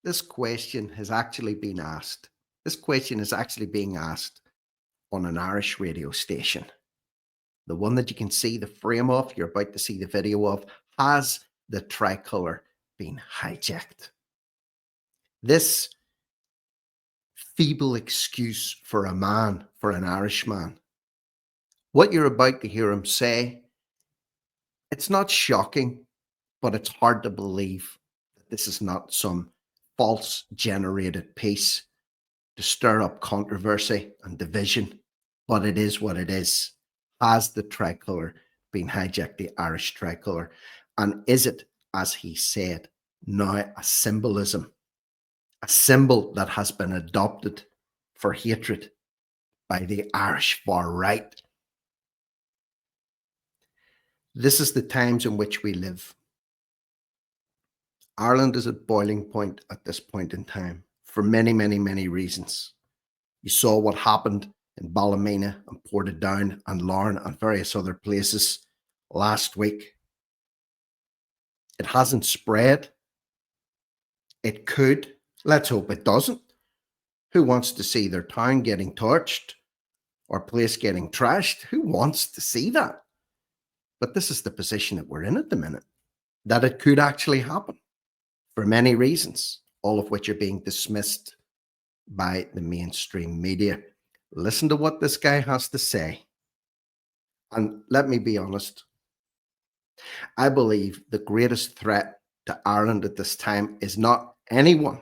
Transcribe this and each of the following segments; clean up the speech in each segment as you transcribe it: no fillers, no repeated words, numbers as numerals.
This question has actually been asked. This question is actually being asked on an Irish radio station. The one that you can see the frame of, you're about to see the video of, has the tricolour been hijacked? This feeble excuse for a man, for an Irishman, what you're about to hear him say, it's not shocking, but it's hard to believe that this is not some false generated piece to stir up controversy and division, but it is what it is. Has the tricolour been hijacked, the Irish tricolour? And is it, as he said, now a symbolism, a symbol that has been adopted for hatred by the Irish far right? This is the times in which we live. Ireland is at boiling point at this point in time for many, many, many reasons. You saw what happened in Ballymena and Portadown and Larne and various other places last week. It hasn't spread. It could. Let's hope it doesn't. Who wants to see their town getting torched or place getting trashed? Who wants to see that? But this is the position that we're in at the minute, that it could actually happen for many reasons, all of which are being dismissed by the mainstream media. Listen to what this guy has to say. And let me be honest, I believe the greatest threat to Ireland at this time is not anyone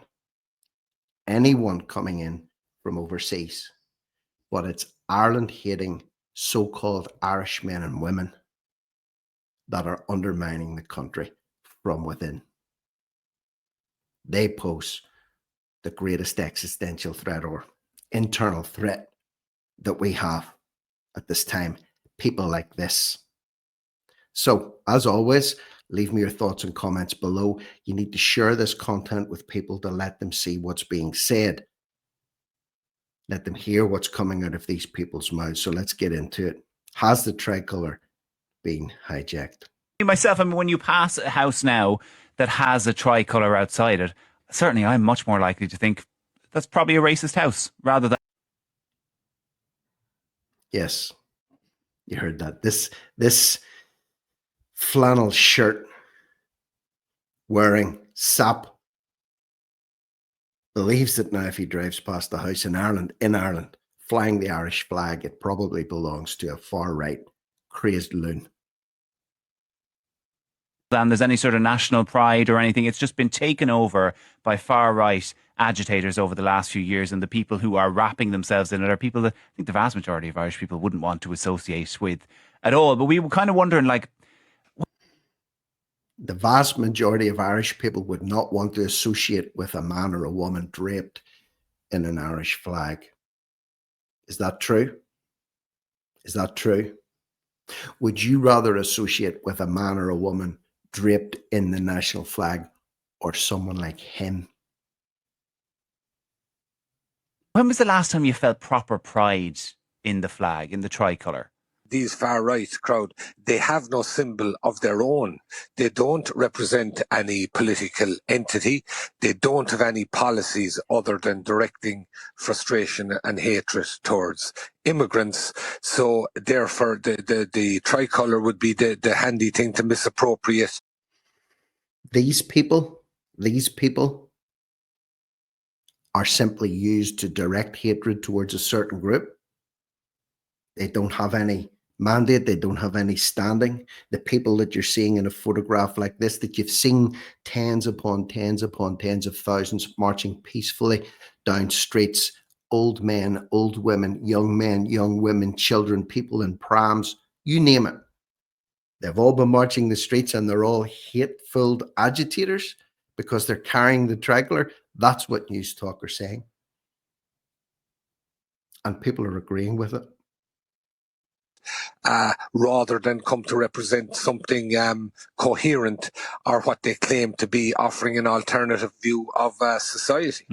coming in from overseas, but it's Ireland hating so-called Irish men and women that are undermining the country from within. They pose the greatest existential threat or internal threat that we have at this time. People like this. So, as always, leave me your thoughts and comments below. You need to share this content with people to let them see what's being said. Let them hear what's coming out of these people's mouths. So let's get into it. Has the tricolour been hijacked? Myself, I mean, when you pass a house now that has a tricolour outside it, certainly I'm much more likely to think that's probably a racist house rather than... Yes, you heard that. This flannel shirt wearing sap believes that now if he drives past the house in Ireland, flying the Irish flag, it probably belongs to a far right crazed loon. than there's any sort of national pride or anything. It's just been taken over by far right agitators over the last few years, and the people who are wrapping themselves in it are people that I think the vast majority of Irish people wouldn't want to associate with at all. But we were kind of wondering, like, the vast majority of Irish people would not want to associate with a man or a woman draped in an Irish flag. Is that true? Is that true? Would you rather associate with a man or a woman draped in the national flag or someone like him? when was the last time you felt proper pride in the flag, in the tricolour? These far-right crowd, they have no symbol of their own. They don't represent any political entity. They don't have any policies other than directing frustration and hatred towards immigrants. So therefore, the tricolour would be the handy thing to misappropriate. These people are simply used to direct hatred towards a certain group. They don't have any mandate. They don't have any standing. The people that you're seeing in a photograph like this, that you've seen tens upon tens upon tens of thousands marching peacefully down streets, old men, old women, young women, children, people in prams, you name it. They've all been marching the streets and they're all hate-filled agitators because they're carrying the tricolour. That's what News Talk are saying. And people are agreeing with it. Rather than come to represent something coherent or what they claim to be offering an alternative view of society.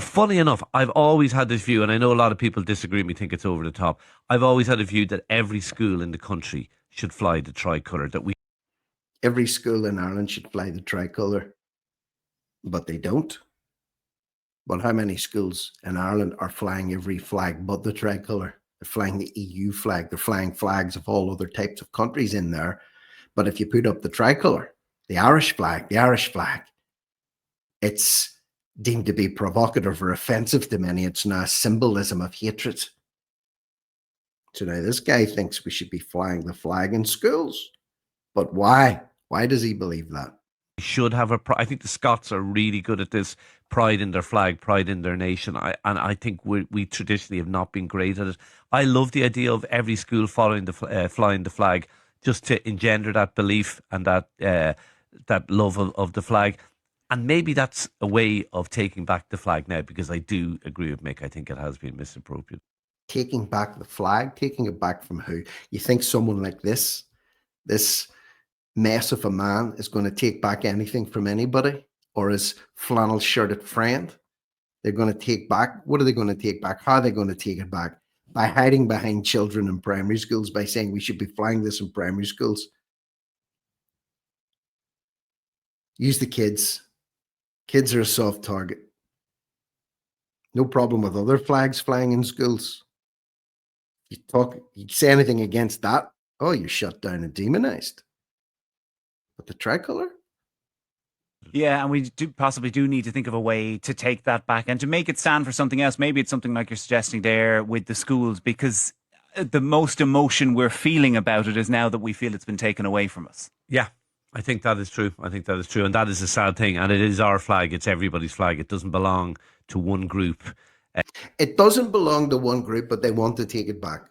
Funny enough, I've always had this view, and I know a lot of people disagree with me, think it's over the top. I've always had a view that every school in the country should fly the tricolour. Every school in Ireland should fly the tricolour, but they don't. But how many schools in Ireland are flying every flag but the tricolour? They're flying the EU flag. They're flying flags of all other types of countries in there. But if you put up the tricolour, the Irish flag, it's deemed to be provocative or offensive to many. It's now a symbolism of hatred. So now this guy thinks we should be flying the flag in schools. But why? Why does he believe that? Should have I think the Scots are really good at this, pride in their flag, pride in their nation. And I think we traditionally have not been great at it. I love the idea of every school flying the flag, just to engender that belief and that love of the flag. And maybe that's a way of taking back the flag now, because I do agree with Mick. I think it has been misappropriated. Taking back the flag, taking it back from who? You think someone like this mess of a man is going to take back anything from anybody, or his flannel shirted friend? They're going to take back. What are they going to take back? How are they going to take it back? By hiding behind children in primary schools, by saying we should be flying this in primary schools. Use the kids. Kids are a soft target. No problem with other flags flying in schools. You say anything against that, oh, you're shut down and demonized. But the tricolour? Yeah, and we possibly need to think of a way to take that back and to make it stand for something else. Maybe it's something like you're suggesting there with the schools, because the most emotion we're feeling about it is now that we feel it's been taken away from us. Yeah, I think that is true. And that is a sad thing. And it is our flag. It's everybody's flag. It doesn't belong to one group. It doesn't belong to one group, but they want to take it back.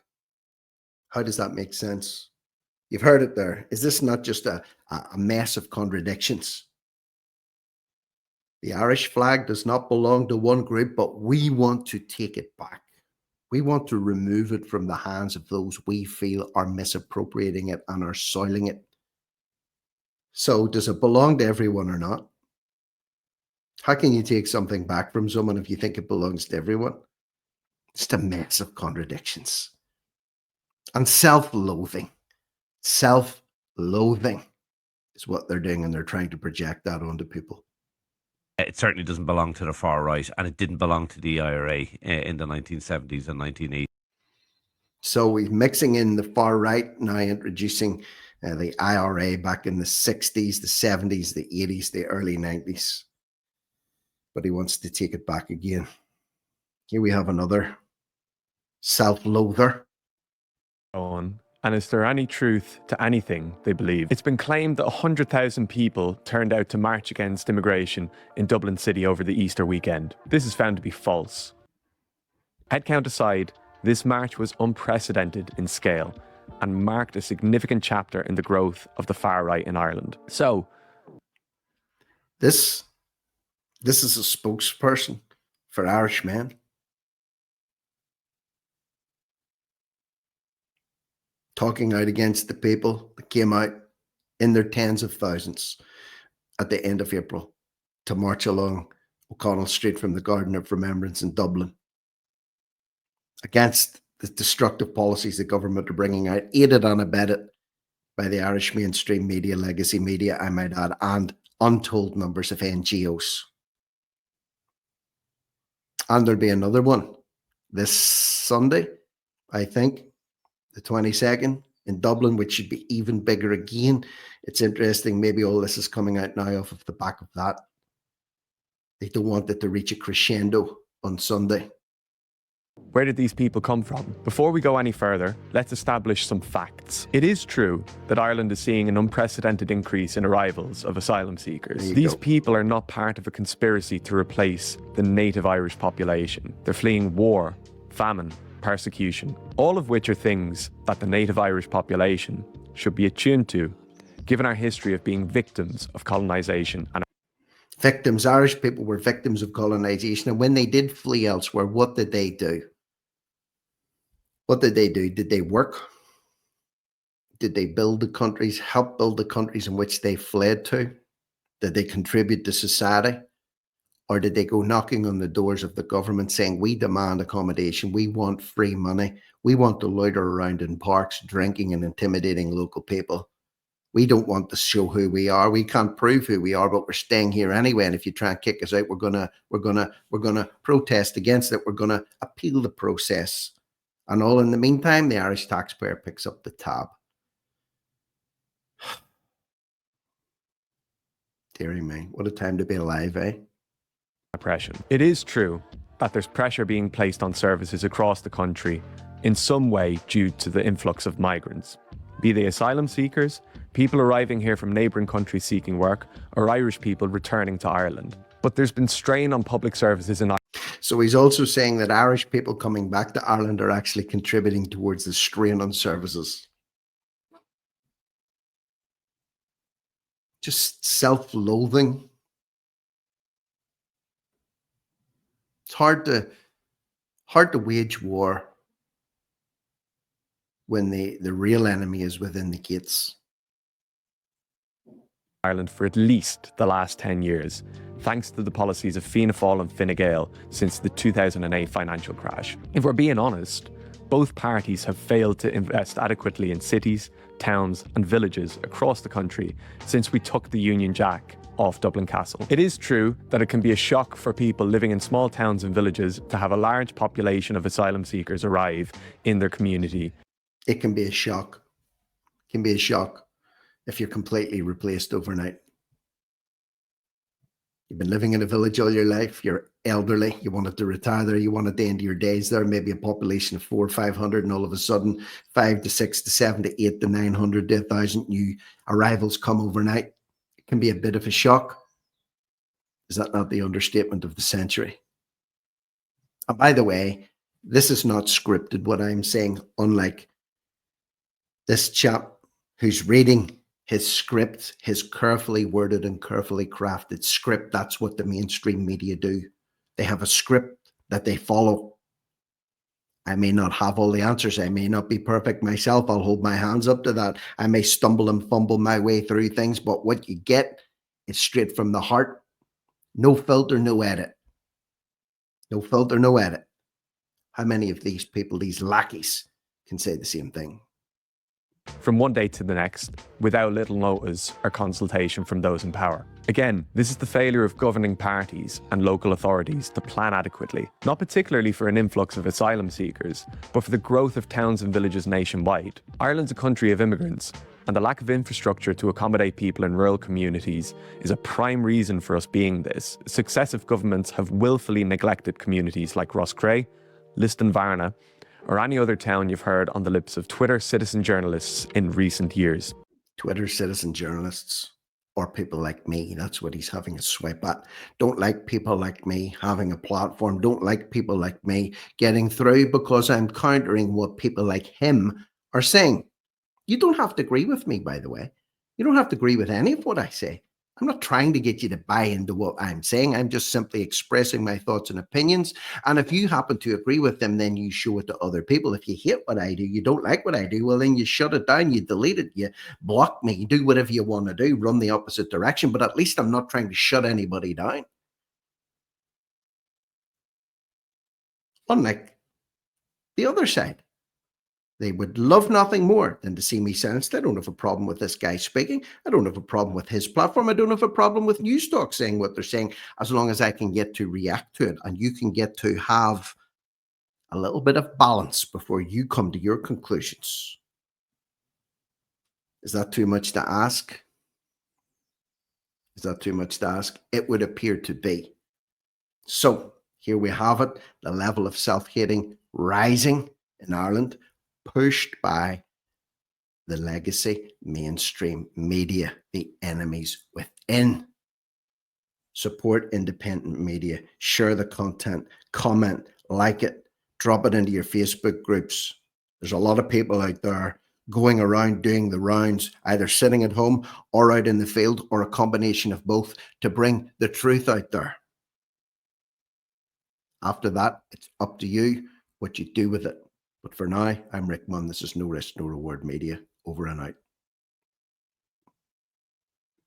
How does that make sense? You've heard it there. Is this not just a mess of contradictions? The Irish flag does not belong to one group, but we want to take it back. We want to remove it from the hands of those we feel are misappropriating it and are soiling it. So does it belong to everyone or not? How can you take something back from someone if you think it belongs to everyone? It's a mess of contradictions. And self-loathing. Self-loathing is what they're doing, and they're trying to project that onto people. It certainly doesn't belong to the far right, and it didn't belong to the IRA in the 1970s and 1980s. So we're mixing in the far right, now introducing the IRA back in the 60s, the 70s, the 80s, the early 90s. But he wants to take it back again. Here we have another self-loather. And is there any truth to anything they believe? It's been claimed that 100,000 people turned out to march against immigration in Dublin City over the Easter weekend. This is found to be false. Headcount aside, this march was unprecedented in scale and marked a significant chapter in the growth of the far right in Ireland. So, this is a spokesperson for Irish men. Talking out against the people that came out in their tens of thousands at the end of April to march along O'Connell Street from the Garden of Remembrance in Dublin against the destructive policies the government are bringing out, aided and abetted by the Irish mainstream media, legacy media, I might add, and untold numbers of NGOs. And there'll be another one this Sunday, I think, the 22nd in Dublin, which should be even bigger again. It's interesting. Maybe all this is coming out now off of the back of that. They don't want it to reach a crescendo on Sunday. where did these people come from? Before we go any further, let's establish some facts. It is true that Ireland is seeing an unprecedented increase in arrivals of asylum seekers. These people are not part of a conspiracy to replace the native Irish population. They're fleeing war, famine, persecution, all of which are things that the native Irish population should be attuned to, given our history of being victims of colonisation. And victims, Irish people were victims of colonisation, and when they did flee elsewhere, what did they do? What did they do? Did they work? Did they build the countries, help build the countries in which they fled to? Did they contribute to society? Or did they go knocking on the doors of the government saying, we demand accommodation, we want free money, we want to loiter around in parks, drinking and intimidating local people, We don't want to show who we are. We can't prove who we are, but we're staying here anyway. And if you try and kick us out, we're gonna protest against it. We're gonna appeal the process. And all in the meantime, the Irish taxpayer picks up the tab. Deary me, what a time to be alive, eh? Oppression. It is true that there's pressure being placed on services across the country in some way due to the influx of migrants, be they asylum seekers, people arriving here from neighbouring countries seeking work, or Irish people returning to Ireland. But there's been strain on public services in Ireland. So he's also saying that Irish people coming back to Ireland are actually contributing towards the strain on services. Just self-loathing. It's hard to wage war when the real enemy is within the gates. Ireland for at least the last 10 years, thanks to the policies of Fianna Fáil and Fine Gael since the 2008 financial crash. If we're being honest, both parties have failed to invest adequately in cities, towns and villages across the country since we took the Union Jack off Dublin Castle. It is true that it can be a shock for people living in small towns and villages to have a large population of asylum seekers arrive in their community. It can be a shock. It can be a shock if you're completely replaced overnight. You've been living in a village all your life, you're elderly, you wanted to retire there, you wanted to end your days there, maybe a population of 400 or 500, and all of a sudden 5 to 6 to 7 to 8 to 900 to 1,000 new arrivals come overnight. It can be a bit of a shock. Is that not the understatement of the century? And by the way, this is not scripted, what I'm saying, unlike this chap who's reading his script, his carefully worded and carefully crafted script. That's what the mainstream media do. They have a script that they follow. I may not have all the answers. I may not be perfect myself. I'll hold my hands up to that. I may stumble and fumble my way through things, but what you get is straight from the heart. No filter, no edit. No filter, no edit. How many of these people, these lackeys, can say the same thing? From one day to the next, without little notice or consultation from those in power. Again, this is the failure of governing parties and local authorities to plan adequately, not particularly for an influx of asylum seekers, but for the growth of towns and villages nationwide. Ireland's a country of immigrants, and the lack of infrastructure to accommodate people in rural communities is a prime reason for us being this. Successive governments have willfully neglected communities like Rosscrea, Liston Varna, or any other town you've heard on the lips of Twitter citizen journalists in recent years. Twitter citizen journalists, or people like me, that's what he's having a swipe at. Don't like people like me having a platform. Don't like people like me getting through because I'm countering what people like him are saying. You don't have to agree with me, by the way. You don't have to agree with any of what I say. I'm not trying to get you to buy into what I'm saying. I'm just simply expressing my thoughts and opinions. And if you happen to agree with them, then you show it to other people. If you hate what I do, you don't like what I do, well, then you shut it down, you delete it, you block me, you do whatever you want to do, run the opposite direction. But at least I'm not trying to shut anybody down. Unlike the other side. They would love nothing more than to see me silenced. I don't have a problem with this guy speaking. I don't have a problem with his platform. I don't have a problem with Newstalk saying what they're saying, as long as I can get to react to it and you can get to have a little bit of balance before you come to your conclusions. Is that too much to ask? Is that too much to ask? It would appear to be. So here we have it, the level of self-hating rising in Ireland, pushed by the legacy mainstream media, the enemies within. Support independent media, share the content, comment, like it, drop it into your Facebook groups. There's a lot of people out there going around doing the rounds, either sitting at home or out in the field, or a combination of both, to bring the truth out there. After that, it's up to you what you do with it. But for now, I'm Rick Munn. This is No Risk, No Reward Media. Over and out.